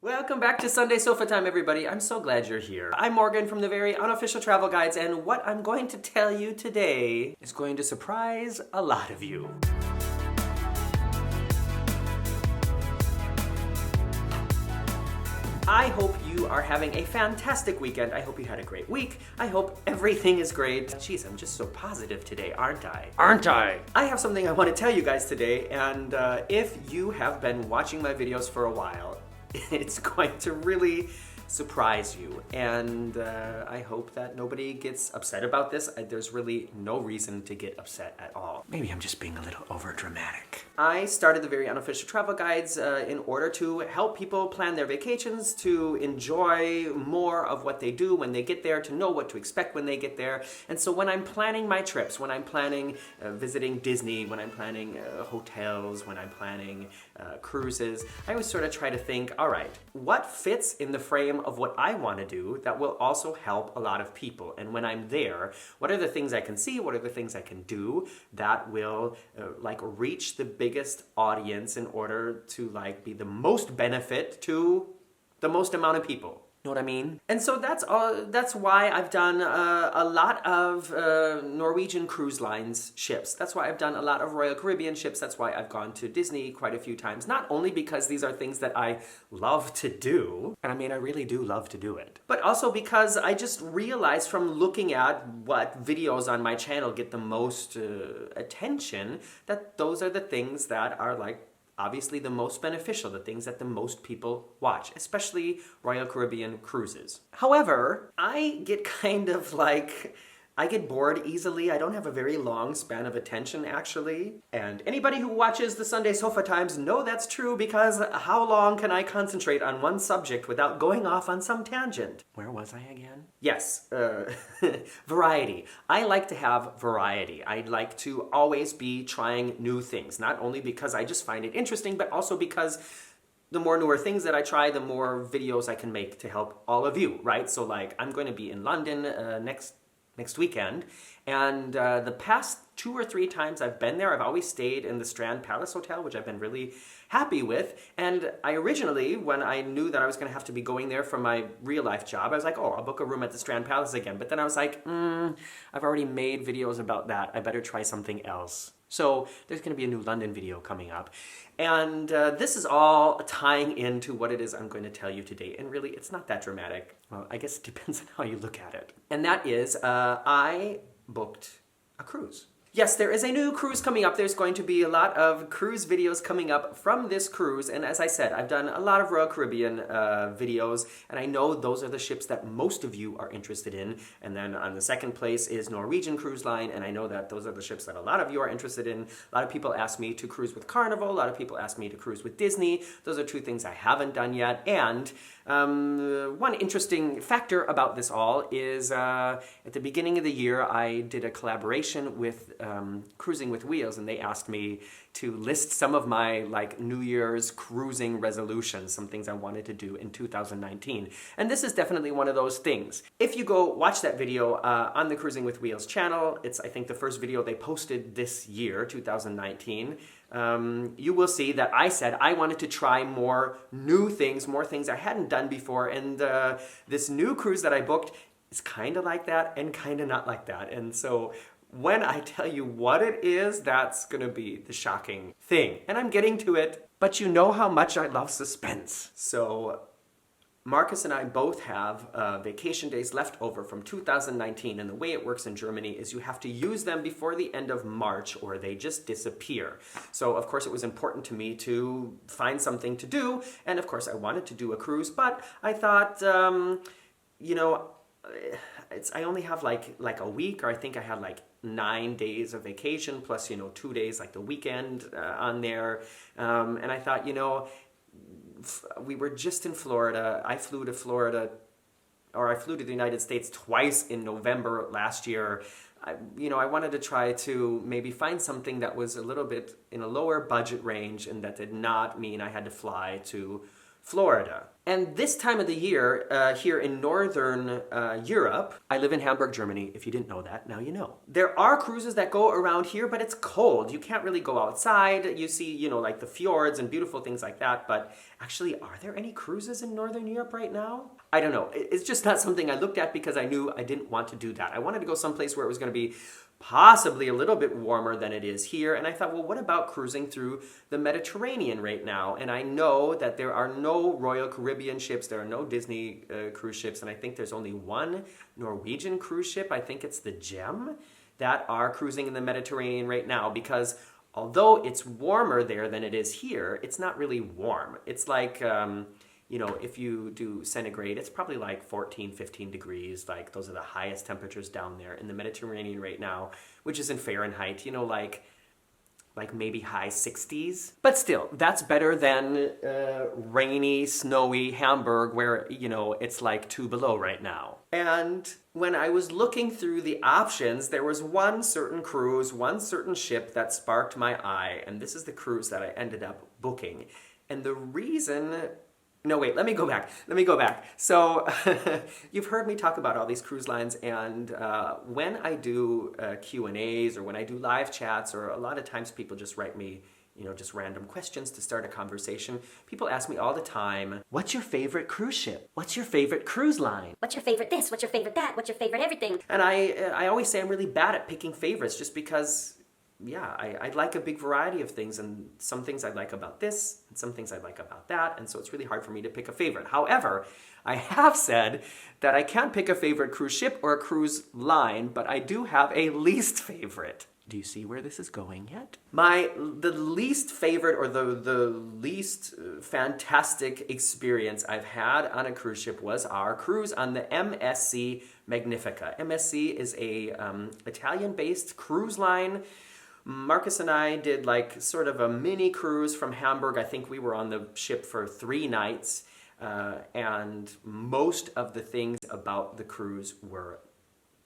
Welcome back to Sunday Sofa Time, everybody. I'm so glad you're here. I'm Morgan from the very unofficial travel guides, and what I'm going to tell you today is going to surprise a lot of you. I hope you are having a fantastic weekend. I hope you had a great week. I hope everything is great. Jeez, I'm just so positive today, aren't I? I have something I want to tell you guys today, and if you have been watching my videos for a while, it's going to really surprise you, and I hope that nobody gets upset about this. There's really no reason to get upset at all. Maybe I'm just being a little over dramatic. I started the very unofficial travel guides in order to help people plan their vacations, to enjoy more of what they do when they get there, to know what to expect when they get there. And so when I'm planning my trips, when I'm planning visiting Disney, when I'm planning hotels, when I'm planning cruises, I always sort of try to think, all right, what fits in the frame of what I want to do that will also help a lot of people? And when I'm there, what are the things I can see? What are the things I can do that will reach the biggest audience in order to be the most benefit to the most amount of people? Know what I mean? And so that's why I've done a lot of Norwegian cruise lines ships. That's why I've done a lot of Royal Caribbean ships. That's why I've gone to Disney quite a few times. Not only because these are things that I love to do, and I mean I really do love to do it, but also because I just realized from looking at what videos on my channel get the most attention, that those are the things that are obviously the most beneficial, the things that the most people watch, especially Royal Caribbean cruises. However, I get I get bored easily. I don't have a very long span of attention, actually. And anybody who watches the Sunday Sofa Times know that's true, because how long can I concentrate on one subject without going off on some tangent? Where was I again? Yes, variety. I like to have variety. I like to always be trying new things, not only because I just find it interesting, but also because the more newer things that I try, the more videos I can make to help all of you, right? So I'm going to be in London next weekend, and the past 2 or 3 times I've been there, I've always stayed in the Strand Palace Hotel, which I've been really happy with. And I originally, when I knew that I was going to have to be going there for my real life job, I was like, oh, I'll book a room at the Strand Palace again. But then I was like, I've already made videos about that. I better try something else. So there's going to be a new London video coming up. And this is all tying into what it is I'm going to tell you today. And really, it's not that dramatic. Well, I guess it depends on how you look at it. And that is, I booked a cruise. Yes, there is a new cruise coming up. There's going to be a lot of cruise videos coming up from this cruise. And as I said, I've done a lot of Royal Caribbean videos, and I know those are the ships that most of you are interested in. And then on the second place is Norwegian Cruise Line, and I know that those are the ships that a lot of you are interested in. A lot of people ask me to cruise with Carnival. A lot of people ask me to cruise with Disney. Those are 2 things I haven't done yet. And one interesting factor about this all is at the beginning of the year, I did a collaboration with Cruising with Wheels, and they asked me to list some of my New Year's cruising resolutions, some things I wanted to do in 2019. And this is definitely one of those things. If you go watch that video on the Cruising with Wheels channel, it's I think the first video they posted this year, 2019, you will see that I said I wanted to try more new things, more things I hadn't done before, and this new cruise that I booked is kind of like that and kind of not like that. And so when I tell you what it is, that's gonna be the shocking thing. And I'm getting to it, but you know how much I love suspense. So Marcus and I both have vacation days left over from 2019, and the way it works in Germany is you have to use them before the end of March or they just disappear. So of course it was important to me to find something to do, and of course I wanted to do a cruise, but I thought, I only have like a week, or I think I had 9 days of vacation plus 2 days the weekend on there, and I thought, we were just in Florida. I flew to the United States twice in November last year. I wanted to try to maybe find something that was a little bit in a lower budget range and that did not mean I had to fly to Florida. And this time of the year, here in Northern Europe, I live in Hamburg, Germany. If you didn't know that, now you know. There are cruises that go around here, but it's cold. You can't really go outside. You see, you know, like the fjords and beautiful things like that. But actually, are there any cruises in Northern Europe right now? I don't know. It's just not something I looked at because I knew I didn't want to do that. I wanted to go someplace where it was going to be possibly a little bit warmer than it is here. And I thought, well, what about cruising through the Mediterranean right now? And I know that there are no Royal Caribbean ships, there are no Disney cruise ships, and I think there's only one Norwegian cruise ship, I think it's the Gem, that are cruising in the Mediterranean right now, because although it's warmer there than it is here, it's not really warm. It's like, you know, if you do centigrade, it's probably like 14, 15 degrees. Like those are the highest temperatures down there in the Mediterranean right now, which is in Fahrenheit, you know, like maybe high 60s. But still, that's better than rainy, snowy Hamburg where, you know, it's like 2 below right now. And when I was looking through the options, there was one certain cruise, one certain ship that sparked my eye, and this is the cruise that I ended up booking. And the reason... No, wait, let me go back. So, you've heard me talk about all these cruise lines, and when I do Q&As or when I do live chats, or a lot of times people just write me, you know, just random questions to start a conversation. People ask me all the time, what's your favorite cruise ship? What's your favorite cruise line? What's your favorite this? What's your favorite that? What's your favorite everything? And I always say I'm really bad at picking favorites just because... yeah, I like a big variety of things, and some things I like about this, and some things I like about that, and so it's really hard for me to pick a favorite. However, I have said that I can't pick a favorite cruise ship or a cruise line, but I do have a least favorite. Do you see where this is going yet? The least favorite, or the least fantastic experience I've had on a cruise ship was our cruise on the MSC Magnifica. MSC is a Italian-based cruise line. Marcus and I did like sort of a mini cruise from Hamburg. I think we were on the ship for 3 nights, and most of the things about the cruise were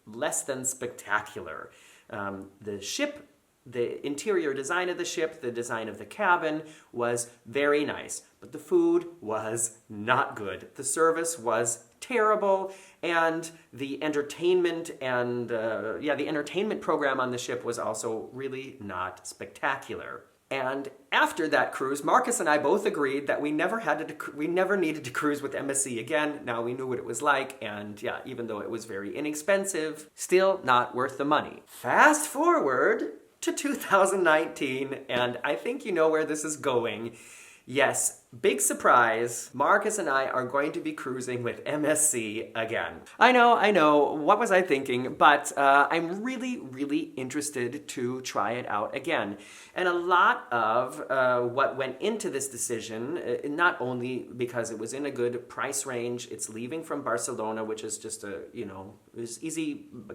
less than spectacular. The ship, the interior design of the ship, the design of the cabin was very nice, but the food was not good. The service was terrible, and the entertainment and the entertainment program on the ship was also really not spectacular. And after that cruise, Marcus and I both agreed that we never needed to cruise with MSC again. Now we knew what it was like, and yeah, even though it was very inexpensive, still not worth the money. Fast forward to 2019, and I think you know where this is going. Yes, big surprise, Marcus and I are going to be cruising with MSC again. I know, what was I thinking? But I'm really, really interested to try it out again. And a lot of what went into this decision, not only because it was in a good price range, it's leaving from Barcelona, which is just is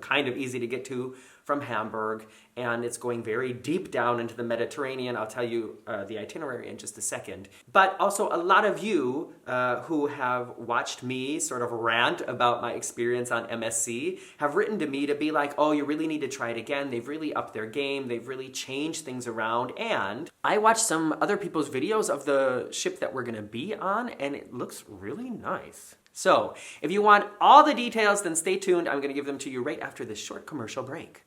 kind of easy to get to from Hamburg, and it's going very deep down into the Mediterranean. I'll tell you the itinerary in just a second. But also a lot of you who have watched me sort of rant about my experience on MSC have written to me to be like, oh, you really need to try it again. They've really upped their game. They've really changed things around. And I watched some other people's videos of the ship that we're gonna be on, and it looks really nice. So if you want all the details, then stay tuned. I'm gonna give them to you right after this short commercial break.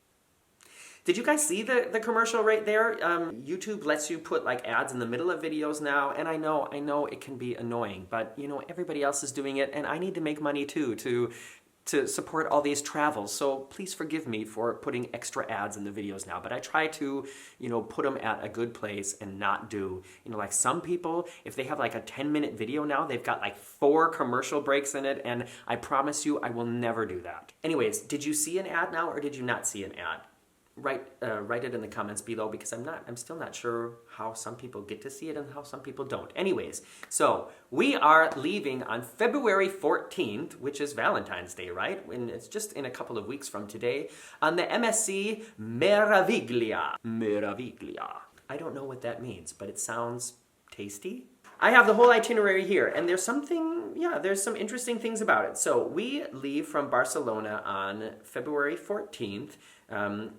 Did you guys see the commercial right there? YouTube lets you put like ads in the middle of videos now, and I know it can be annoying, but you know, everybody else is doing it, and I need to make money too to support all these travels. So please forgive me for putting extra ads in the videos now, but I try to, put them at a good place and not do, like some people, if they have like a 10-minute video now, they've got like 4 commercial breaks in it, and I promise you I will never do that. Anyways, did you see an ad now, or did you not see an ad? Write it in the comments below, because I'm still not sure how some people get to see it and how some people don't. Anyways, so we are leaving on February 14th, which is Valentine's Day, right? And it's just in a couple of weeks from today, on the MSC Meraviglia. Meraviglia. I don't know what that means, but it sounds tasty. I have the whole itinerary here, and there's some interesting things about it. So we leave from Barcelona on February 14th.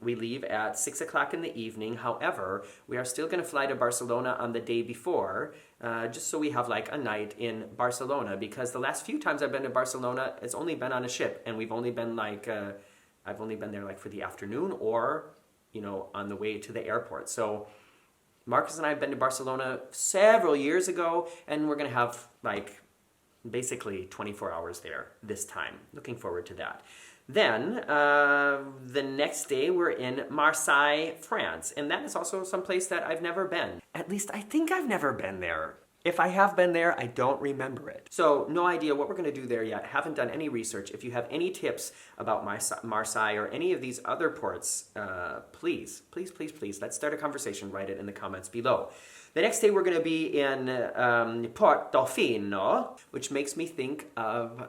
We leave at 6 o'clock in the evening. However, we are still going to fly to Barcelona on the day before, just so we have like a night in Barcelona, because the last few times I've been to Barcelona, it's only been on a ship, and we've only been like, I've only been there like for the afternoon or, on the way to the airport. So Marcus and I have been to Barcelona several years ago, and we're going to have like basically 24 hours there this time. Looking forward to that. Then the next day we're in Marseille, France, and that is also someplace that I've never been. At least I think I've never been there. If I have been there, I don't remember it. So no idea what we're going to do there yet. Haven't done any research. If you have any tips about Marseille or any of these other ports, please, let's start a conversation. Write it in the comments below. The next day we're going to be in Portofino, which makes me think of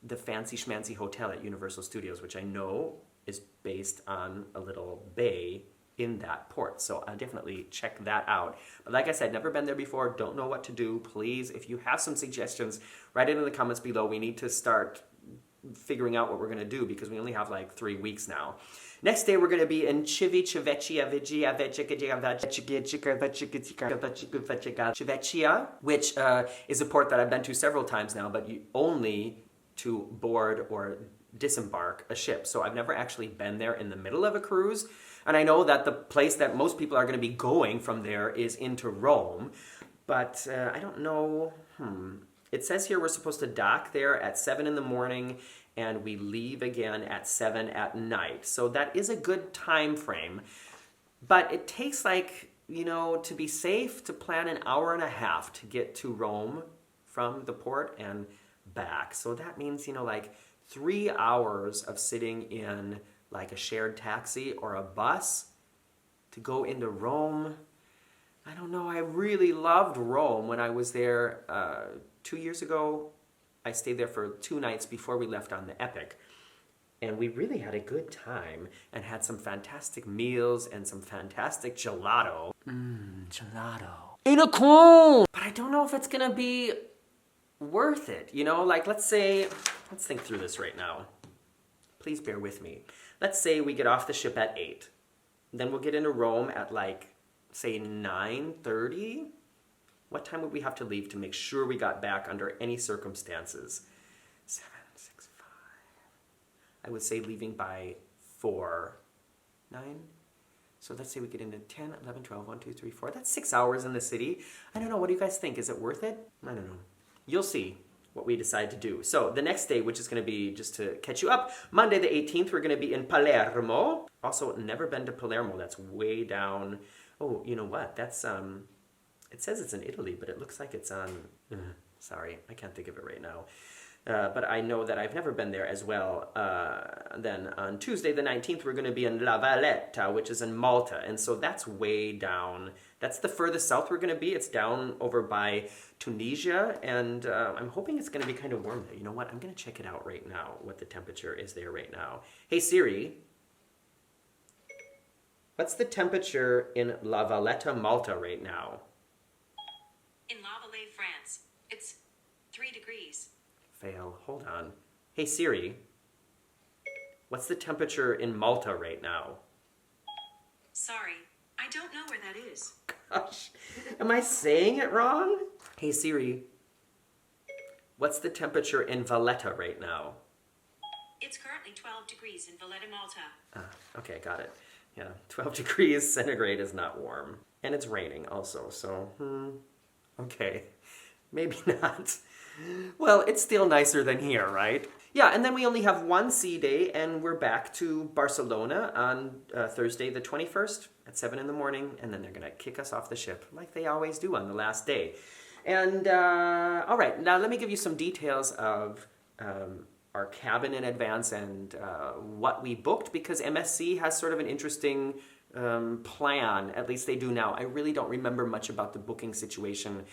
the fancy schmancy hotel at Universal Studios, which I know is based on a little bay in that port. So I'll definitely check that out. But like I said, never been there before, don't know what to do. Please, if you have some suggestions, write it in the comments below. We need to start figuring out what we're going to do because we only have like 3 weeks now. Next day, we're going to be in Civitavecchia, which is a port that I've been to several times now, but only to board or disembark a ship. So I've never actually been there in the middle of a cruise. And I know that the place that most people are going to be going from there is into Rome. But I don't know. It says here we're supposed to dock there at 7 in the morning and we leave again at 7 at night. So that is a good time frame. But it takes to be safe, to plan an hour and a half to get to Rome from the port and back. So that means, 3 hours of sitting in like a shared taxi or a bus to go into Rome. I don't know, I really loved Rome when I was there 2 years ago. I stayed there for 2 nights before we left on the Epic. And we really had a good time and had some fantastic meals and some fantastic gelato. Gelato. In a cone! But I don't know if it's gonna be worth it. Let's think through this right now. Please bear with me. Let's say we get off the ship at 8. Then we'll get into Rome at say 9:30. What time would we have to leave to make sure we got back under any circumstances? 7, 6, 5. I would say leaving by 4, 9. So let's say we get into 10, 11, 12, 1, 2, 3, 4. That's 6 hours in the city. I don't know. What do you guys think? Is it worth it? I don't know. You'll see what we decide to do. So the next day, which is going to be, just to catch you up, Monday the 18th, we're going to be in Palermo. Also, never been to Palermo. That's way down. Oh, you know what? That's, it says it's in Italy, but it looks like it's on, sorry, I can't think of it right now. But I know that I've never been there as well. Then on Tuesday the 19th, we're going to be in La Valletta, which is in Malta. And so that's way down. That's the furthest south we're going to be. It's down over by Tunisia. And I'm hoping it's going to be kind of warm there. You know what? I'm going to check it out right now, what the temperature is there right now. Hey, Siri. What's the temperature in La Valletta, Malta right now? In La Valletta, France, it's 3 degrees. Fail. Hold on. Hey, Siri. What's the temperature in Malta right now? Sorry, I don't know where that is. Gosh, am I saying it wrong? Hey, Siri. What's the temperature in Valletta right now? It's currently 12 degrees in Valletta, Malta. Okay, got it. Yeah, 12 degrees centigrade is not warm. And it's raining also, so, okay. Maybe not. Well, it's still nicer than here, right? Yeah, and then we only have one sea day, and we're back to Barcelona on Thursday the 21st at 7 in the morning, and then they're going to kick us off the ship, like they always do on the last day. And, all right, now let me give you some details of our cabin in advance and what we booked, because MSC has sort of an interesting plan. At least they do now. I really don't remember much about the booking situation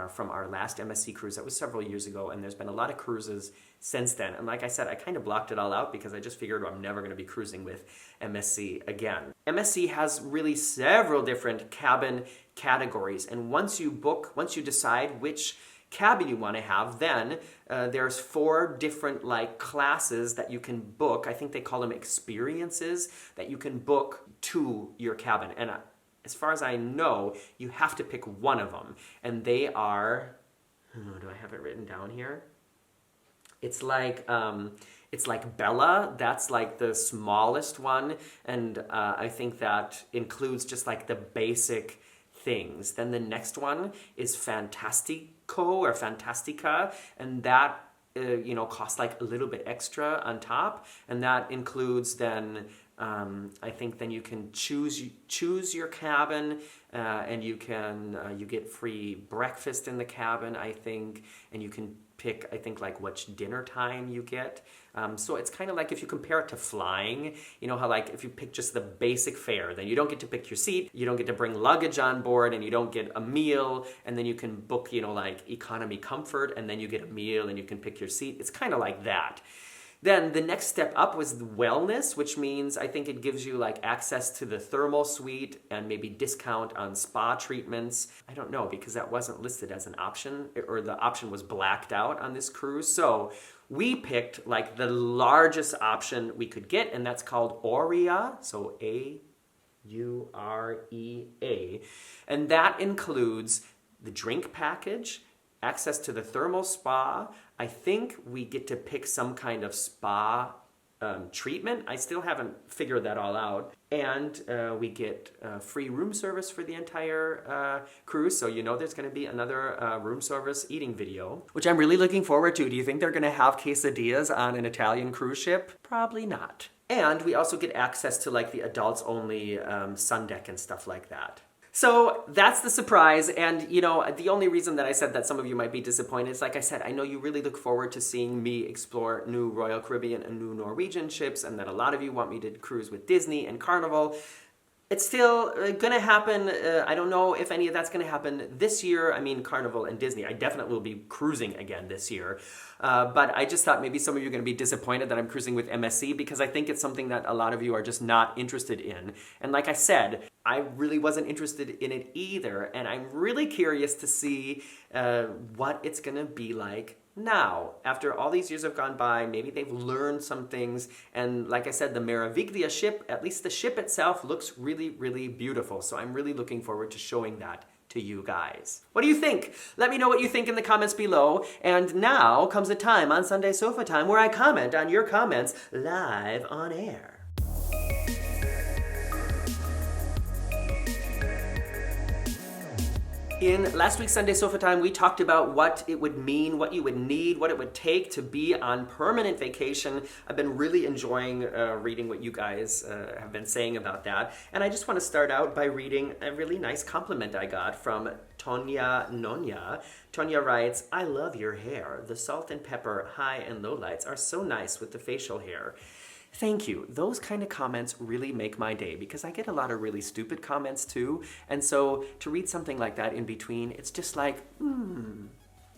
from our last MSC cruise. That was several years ago, and there's been a lot of cruises since then. And like I said, I kind of blocked it all out because I just figured I'm never going to be cruising with MSC again. MSC has really several different cabin categories, and once you decide which cabin you want to have, then there's 4 different classes that you can book. I think they call them experiences that you can book to your cabin. And as far as I know, you have to pick one of them. And they are, do I have it written down here? It's like Bella. That's like the smallest one. And I think that includes just like the basic things. Then the next one is Fantastico or Fantastica, and that costs like a little bit extra on top, and that includes then I think then you can choose your cabin, and you get free breakfast in the cabin, I think, and you can pick, I think, like which dinner time you get. So it's kind of like if you compare it to flying, you know how like if you pick just the basic fare, then you don't get to pick your seat, you don't get to bring luggage on board, and you don't get a meal, and then you can book, like economy comfort, and then you get a meal and you can pick your seat. It's kind of like that. Then the next step up was the wellness, which means I think it gives you like access to the thermal suite and maybe discount on spa treatments. I don't know, because that wasn't listed as an option, or the option was blacked out on this cruise. So we picked like the largest option we could get, and that's called Aurea, so A-U-R-E-A. And that includes the drink package, access to the thermal spa. I think we get to pick some kind of spa treatment. I still haven't figured that all out. And we get free room service for the entire cruise. So there's going to be another room service eating video, which I'm really looking forward to. Do you think they're going to have quesadillas on an Italian cruise ship? Probably not. And we also get access to like the adults only sun deck and stuff like that. So that's the surprise, and the only reason that I said that some of you might be disappointed is, like I said, I know you really look forward to seeing me explore new Royal Caribbean and new Norwegian ships, and that a lot of you want me to cruise with Disney and Carnival. It's still going to happen. I don't know if any of that's going to happen this year. I mean, Carnival and Disney, I definitely will be cruising again this year. But I just thought maybe some of you are going to be disappointed that I'm cruising with MSC, because I think it's something that a lot of you are just not interested in. And like I said, I really wasn't interested in it either. And I'm really curious to see what it's going to be like now. After all these years have gone by, maybe they've learned some things. And like I said, the Meraviglia ship, at least the ship itself, looks really, really beautiful. So I'm really looking forward to showing that to you guys. What do you think? Let me know what you think in the comments below. And now comes the time on Sunday Sofa Time where I comment on your comments live on air. In last week's Sunday Sofa Time, we talked about what it would mean, what you would need, what it would take to be on permanent vacation. I've been really enjoying reading what you guys have been saying about that. And I just want to start out by reading a really nice compliment I got from Tonya Nonya. Tonya writes, "I love your hair. The salt and pepper high and low lights are so nice with the facial hair." Thank you. Those kind of comments really make my day, because I get a lot of really stupid comments too. And so to read something like that in between, it's just like,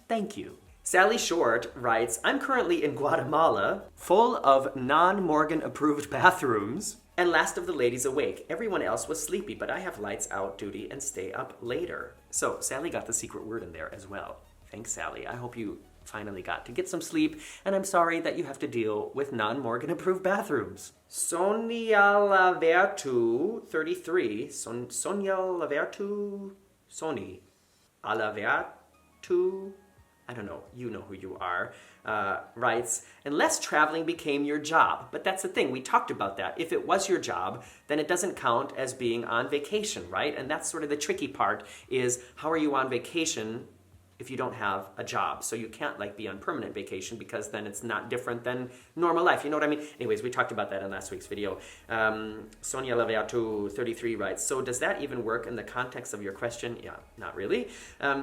thank you. Sally Short writes, "I'm currently in Guatemala, full of non-Morgan approved bathrooms, and last of the ladies awake. Everyone else was sleepy, but I have lights out duty and stay up later." So Sally got the secret word in there as well. Thanks, Sally. I hope you finally got to get some sleep, and I'm sorry that you have to deal with non-Morgan approved bathrooms. Sonia Lavertu, 33. Sonia Lavertu? Sony. Alavertu? I don't know. You know who you are. Writes, "Unless traveling became your job." But that's the thing. We talked about that. If it was your job, then it doesn't count as being on vacation, right? And that's sort of the tricky part, is how are you on vacation if you don't have a job. So you can't like be on permanent vacation because then it's not different than normal life. You know what I mean? Anyways, we talked about that in last week's video. Sonia Leviato 33 writes, so does that even work in the context of your question? Yeah, not really.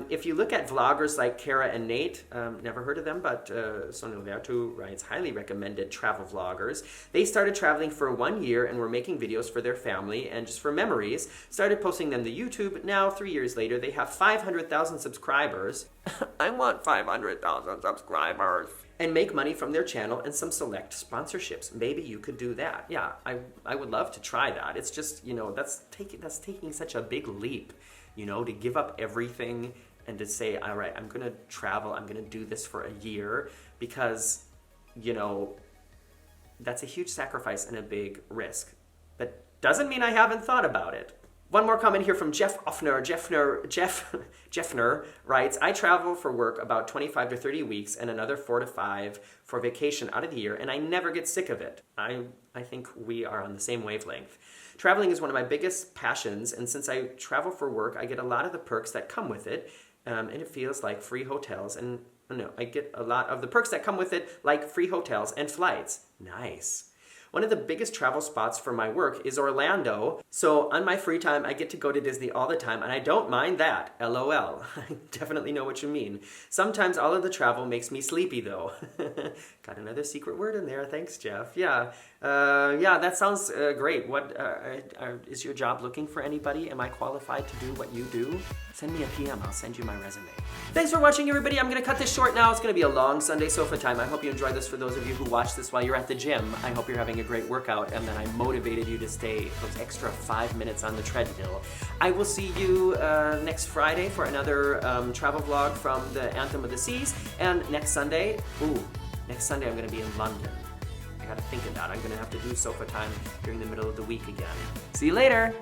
If you look at vloggers like Kara and Nate, never heard of them, but Sonia Leviato writes, highly recommended travel vloggers. They started traveling for 1 year and were making videos for their family and just for memories, started posting them to YouTube. Now, 3 years later, they have 500,000 subscribers. I want 500,000 subscribers. And make money from their channel and some select sponsorships. Maybe you could do that. Yeah, I would love to try that. It's just, you know, that's taking such a big leap, you know, to give up everything and to say, all right, I'm going to travel, I'm going to do this for a year because, you know, that's a huge sacrifice and a big risk. But doesn't mean I haven't thought about it. One more comment here from Jeff Offner. Jeffner writes, I travel for work about 25 to 30 weeks and another 4 to 5 for vacation out of the year, and I never get sick of it. I think we are on the same wavelength. Traveling is one of my biggest passions, and since I travel for work, I get a lot of the perks that come with it, and it feels like free hotels. And no, I get a lot of the perks that come with it, like free hotels and flights. Nice. One of the biggest travel spots for my work is Orlando, so on my free time I get to go to Disney all the time, and I don't mind that, LOL. I definitely know what you mean. Sometimes all of the travel makes me sleepy though. Got another secret word in there, thanks Jeff. Yeah, that sounds great. What is your job looking for anybody? Am I qualified to do what you do? Send me a PM, I'll send you my resume. Thanks for watching everybody. I'm gonna cut this short now. It's gonna be a long Sunday sofa time. I hope you enjoyed this. For those of you who watch this while you're at the gym, I hope you're having a great workout and that I motivated you to stay those extra 5 minutes on the treadmill. I will see you next Friday for another travel vlog from the Anthem of the Seas. And next Sunday, I'm gonna be in London. I gotta think of that. I'm gonna have to do sofa time during the middle of the week again. See you later.